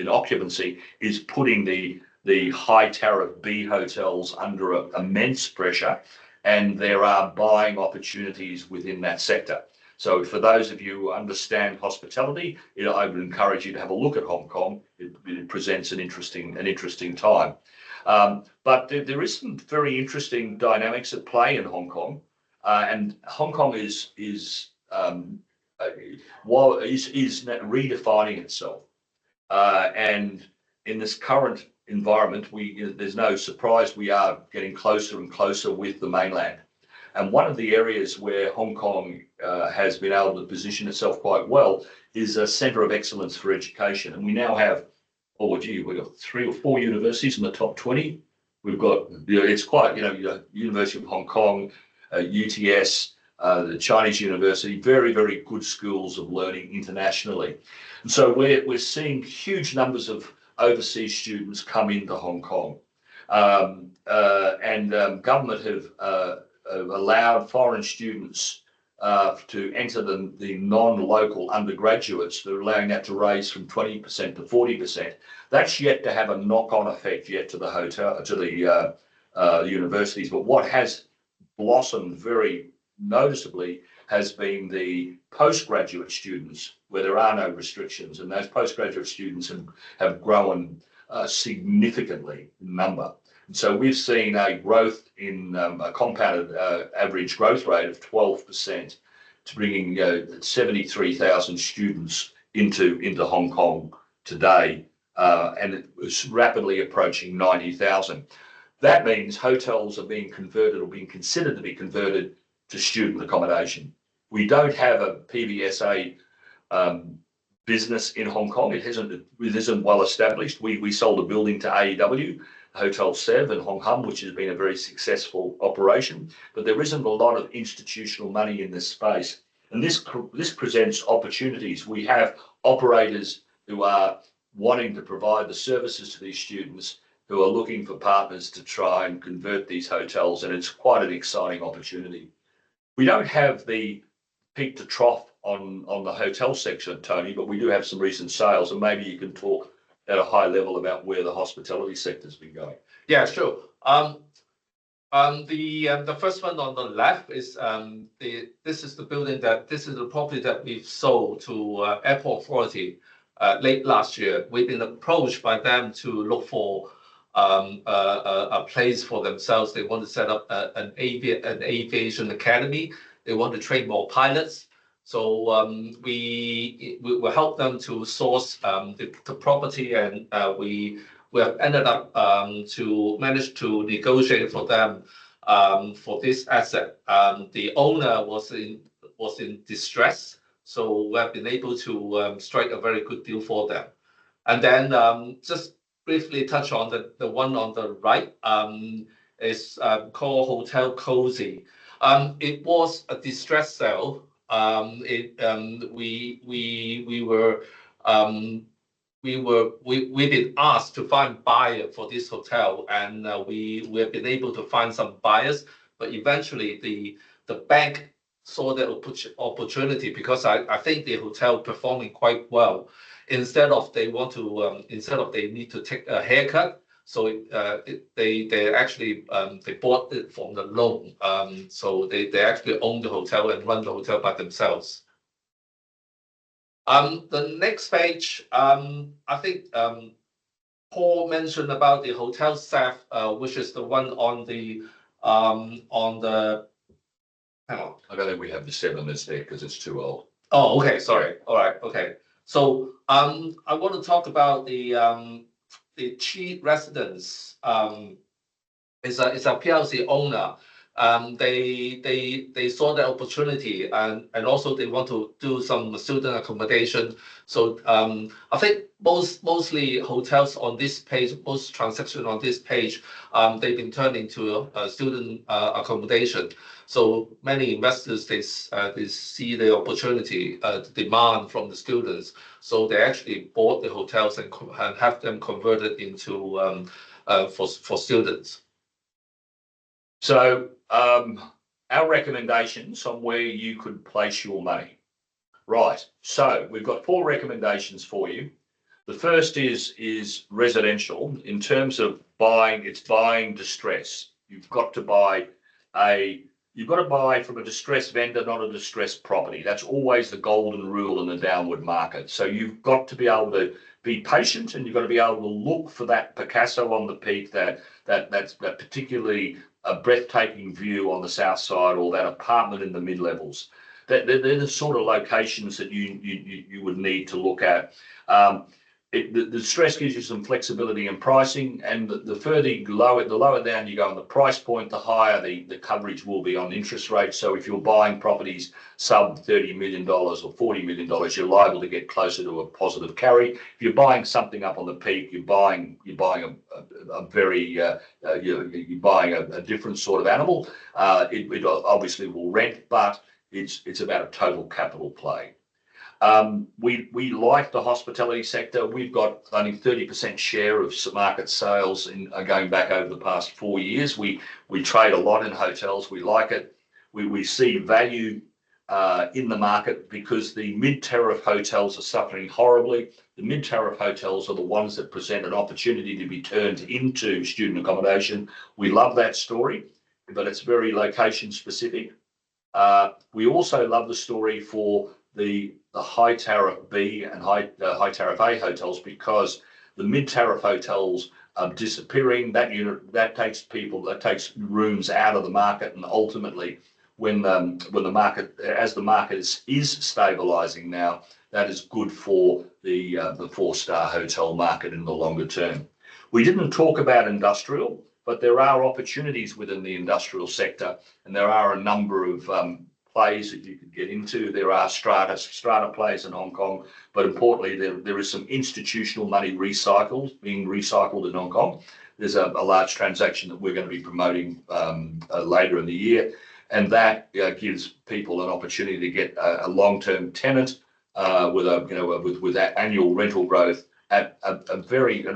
Speaker 3: occupancy, is putting the high tariff B hotels under immense pressure, and there are buying opportunities within that sector. So for those of you who understand hospitality, I would encourage you to have a look at Hong Kong. It presents an interesting time. But there is some very interesting dynamics at play in Hong Kong, and Hong Kong is redefining itself. And in this current environment, there's no surprise we are getting closer and closer with the mainland. And one of the areas where Hong Kong has been able to position itself quite well is a centre of excellence for education. And we now have, we've got 3 or 4 universities in the top 20. We've got, it's quite, University of Hong Kong, UTS, the Chinese University, very, very good schools of learning internationally. And so we're seeing huge numbers of overseas students come into Hong Kong. Government have allowed foreign students to enter the non-local undergraduates. They're allowing that to raise from 20% to 40%. That's yet to have a knock-on effect yet to the universities. But what has blossomed very noticeably has been the postgraduate students, where there are no restrictions, and those postgraduate students have grown significantly in number. And so we've seen a growth in a compounded average growth rate of 12%, to bringing 73,000 students into Hong Kong today, and it was rapidly approaching 90,000. That means hotels are being converted or being considered to be converted to student accommodation. We don't have a PBSA business in Hong Kong. It isn't well established. We sold a building to AEW, Hotel Sev in Hong Kong, which has been a very successful operation, but there isn't a lot of institutional money in this space. And this presents opportunities. We have operators who are wanting to provide the services to these students, who are looking for partners to try and convert these hotels, and it's quite an exciting opportunity. We don't have the peak to trough on the hotel section, Tony, but we do have some recent sales, and maybe you can talk at a high level about where the hospitality sector's been going.
Speaker 4: Yeah, sure. The first one on the left is this is the property that we've sold to Airport Authority late last year. We've been approached by them to look for a place for themselves. They want to set up an aviation academy. They want to train more pilots. So we will help them to source the property, and we have ended up to manage to negotiate for them for this asset. The owner was in distress, so we have been able to strike a very good deal for them. And then just briefly touch on the one on the right is called Hotel Cozy. It was a distress sale. We've been asked to find buyer for this hotel, and we have been able to find some buyers, but eventually the bank saw the opportunity, because I think the hotel performing quite well. Instead of they need to take a haircut, so they actually they bought it from the loan. So they actually own the hotel and run the hotel by themselves. The next page, I think Paul mentioned about the hotel staff, which is the one on the hang on.
Speaker 3: I don't think we have the 7 that's there because it's too old.
Speaker 4: Oh, okay, sorry. All right, okay. So I want to talk about the Chi Residence. Is a PLC owner. They saw the opportunity, and also they want to do some student accommodation. So I think mostly hotels on this page, most transactions on this page, they've been turned into student accommodation. So many investors they see the opportunity, the demand from the students. So they actually bought the hotels and have them converted into for students.
Speaker 3: So our recommendations on where you could place your money. Right. So we've got 4 recommendations for you. The first is residential. In terms of buying, it's buying distress. You've got to buy from a distressed vendor, not a distressed property. That's always the golden rule in the downward market. So you've got to be able to be patient, and you've got to be able to look for that Picasso on the peak, that particularly a breathtaking view on the south side, or that apartment in the mid-levels. They're the sort of locations that you would need to look at. The stress gives you some flexibility in pricing, and the lower down you go on the price point, the higher the coverage will be on interest rates. So if you're buying properties sub $30 million or $40 million, you're liable to get closer to a positive carry. If you're buying something up on the peak, you're buying a different sort of animal. It obviously will rent, but it's about a total capital play. We like the hospitality sector. We've got only 30% share of market sales going back over the past 4 years. We trade a lot in hotels. We like it. We see value in the market because the mid-tariff hotels are suffering horribly. The mid-tariff hotels are the ones that present an opportunity to be turned into student accommodation. We love that story, but it's very location specific. We also love the story for the high tariff B and high tariff A hotels, because the mid tariff hotels are disappearing. That takes rooms out of the market, and ultimately, when the market is stabilizing now, that is good for the 4-star hotel market in the longer term. We didn't talk about industrial, but there are opportunities within the industrial sector, and there are a number of plays that you could get into. There are strata plays in Hong Kong, but importantly, there is some institutional money being recycled in Hong Kong. There's a large transaction that we're going to be promoting later in the year, and that gives people an opportunity to get a long-term tenant with that annual rental growth at a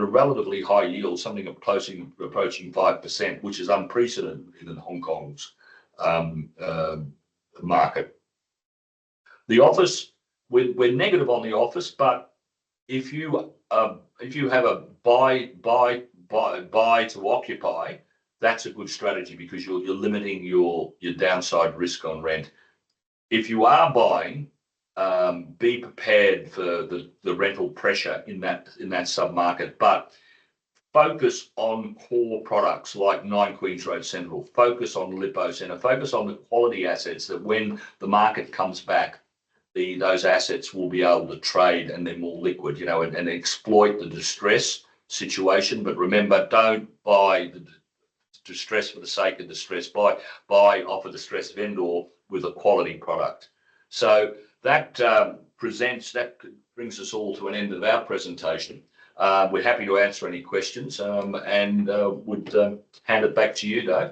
Speaker 3: relatively high yield, something approaching 5%, which is unprecedented in Hong Kong's market. The office, we're negative on the office, but if you have a buy to occupy, that's a good strategy, because you're limiting your downside risk on rent. If you are buying, be prepared for the rental pressure in that sub-market, but focus on core products like 9 Queens Road Central, focus on Lippo Centre, focus on the quality assets that when the market comes back, those assets will be able to trade and they're more liquid, and exploit the distress situation. But remember, don't buy the distress for the sake of distress. Buy off a distressed vendor with a quality product. So that brings us all to an end of our presentation. We're happy to answer any questions, and would hand it back to you, Dave.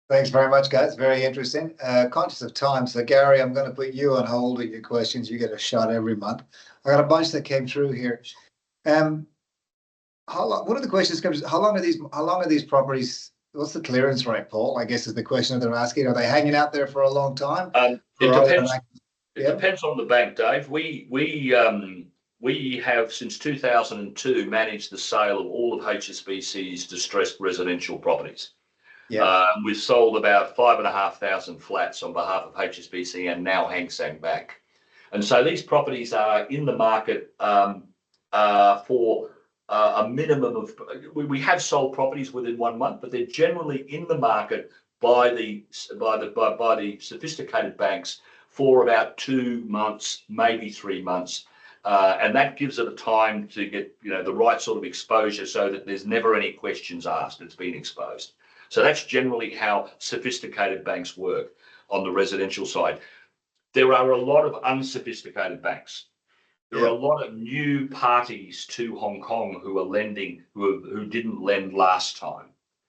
Speaker 1: Thanks very much, guys. Very interesting. Conscious of time, so Gary, I'm going to put you on hold with your questions. You get a shot every month. I got a bunch that came through here. One of the questions comes: how long are these properties? What's the clearance rate, Paul? I guess is the question that they're asking. Are they hanging out there for a long time?
Speaker 3: It depends. It depends on the bank, Dave. We have since 2002 managed the sale of all of HSBC's distressed residential properties. Yeah. We've sold about 5,500 flats on behalf of HSBC and now Hang Seng Bank. And so these properties are in the market for a minimum of, we have sold properties within 1 month, but they're generally in the market by the sophisticated banks for about 2 months, maybe 3 months. And that gives it a time to get the right sort of exposure so that there's never any questions asked. It's been exposed. So that's generally how sophisticated banks work on the residential side. There are a lot of unsophisticated banks. There are a lot of new parties to Hong Kong who are lending, who didn't lend last time,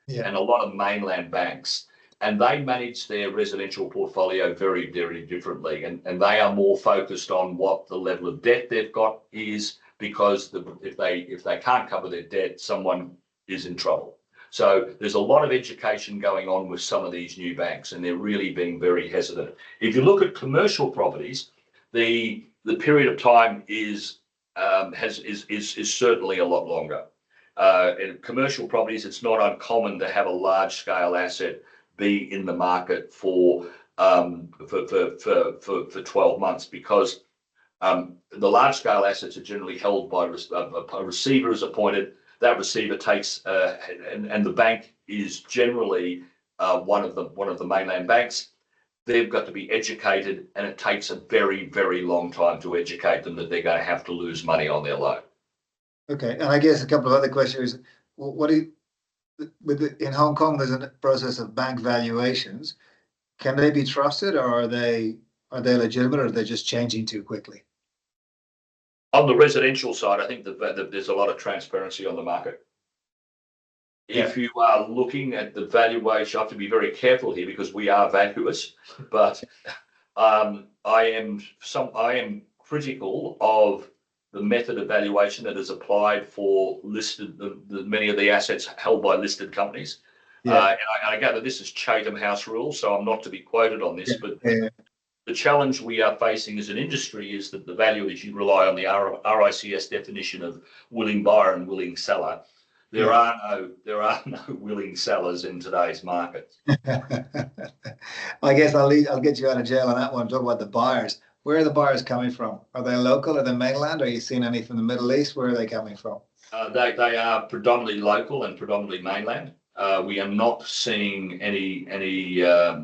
Speaker 3: and a lot of mainland banks. And they manage their residential portfolio very, very differently. And they are more focused on what the level of debt they've got is, because if they can't cover their debt, someone is in trouble. So there's a lot of education going on with some of these new banks, and they're really being very hesitant. If you look at commercial properties, the period of time is certainly a lot longer. In commercial properties, it's not uncommon to have a large scale asset be in the market for 12 months, because the large scale assets are generally held by a receiver is appointed. That receiver takes, and the bank is generally one of the mainland banks. They've got to be educated, and it takes a very, very long time to educate them that they're going to have to lose money on their loan. Okay, and I guess a couple of other questions. In Hong Kong, there's a process of bank valuations. Can they be trusted, or are they legitimate, or are they just changing too quickly? On the residential side, I think that there's a lot of transparency on the market. If you are looking at the valuation, I have to be very careful here because we are valuers, but I am critical of the method of valuation that is applied for many of the assets held by listed companies. And I gather this is Chatham House rules, so I'm not to be quoted on this, but the challenge we are facing as an industry is that the valuers, you rely on the RICS definition of willing buyer and willing seller. There are no willing sellers in today's market. I guess I'll get you out of jail on that one. Talk about the buyers. Where are the buyers coming from? Are they local? Are they mainland? Are you seeing any from the Middle East? Where are they coming from? They are predominantly local and predominantly mainland. We are not seeing any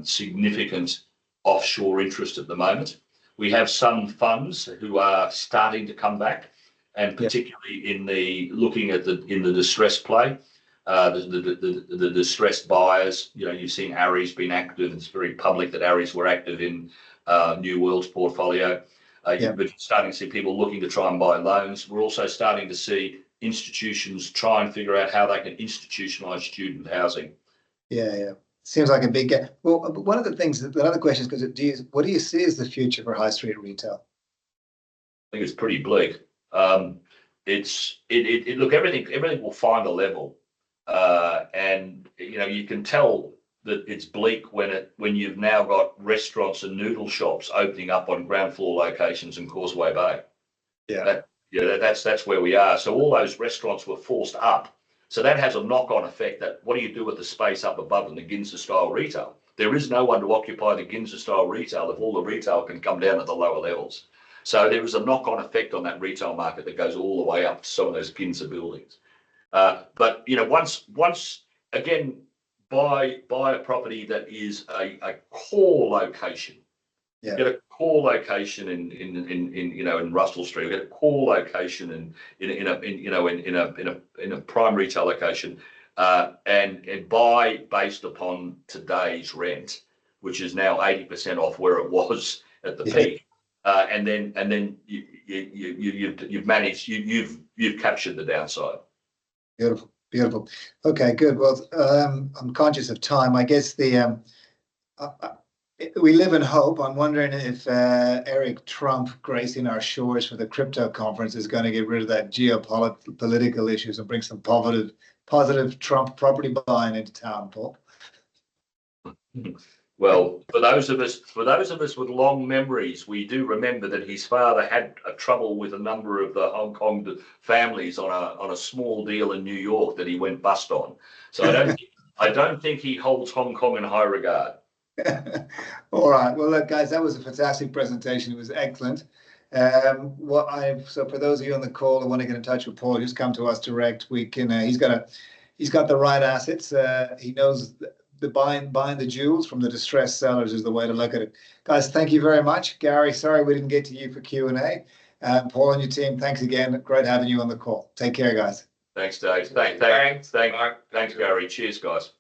Speaker 3: significant offshore interest at the moment. We have some funds who are starting to come back, and particularly in the distressed play, the distressed buyers. You've seen Aries been active. It's very public that Aries were active in New World's portfolio. But starting to see people looking to try and buy loans. We're also starting to see institutions try and figure out how they can institutionalize student housing. Seems like a big gap. Well, one of the things, the other question is, what do you see as the future for high street retail? I think it's pretty bleak. Look, everything will find a level, and you can tell that it's bleak when you've now got restaurants and noodle shops opening up on ground floor locations in Causeway Bay. That's where we are. So all those restaurants were forced up. So that has a knock-on effect. That what do you do with the space up above in the Ginza style retail? There is no one to occupy the Ginza style retail if all the retail can come down at the lower levels. So there is a knock-on effect on that retail market that goes all the way up to some of those Ginza buildings. But you know, once again, buy a property that is a core location.
Speaker 1: Yeah.
Speaker 3: Get a core location in you know, in Russell Street. Get a core location in a prime retail location, and buy based upon today's rent, which is now 80% off where it was at the peak. And then you've managed, you've captured the downside.
Speaker 1: Beautiful, beautiful. Okay, good. Well, I'm conscious of time. I guess we live in hope. I'm wondering if Eric Trump gracing our shores for the crypto conference is going to get rid of that geopolitical issues and bring some positive Trump property buying into town, Paul.
Speaker 3: Well, for those of us with long memories, we do remember that his father had a trouble with a number of the Hong Kong families on a small deal in New York that he went bust on. So I don't think he holds Hong Kong in high regard.
Speaker 1: All right. Well, look, guys, that was a fantastic presentation. It was excellent. So for those of you on the call who want to get in touch with Paul, just come to us direct. We can. He's got the right assets. He knows the buying the jewels from the distressed sellers is the way to look at it. Guys, thank you very much. Gary, sorry we didn't get to you for Q&A. Paul and your team, thanks again. Great having you on the call. Take care, guys.
Speaker 3: Thanks, Dave. Thanks, Gary. Cheers, guys.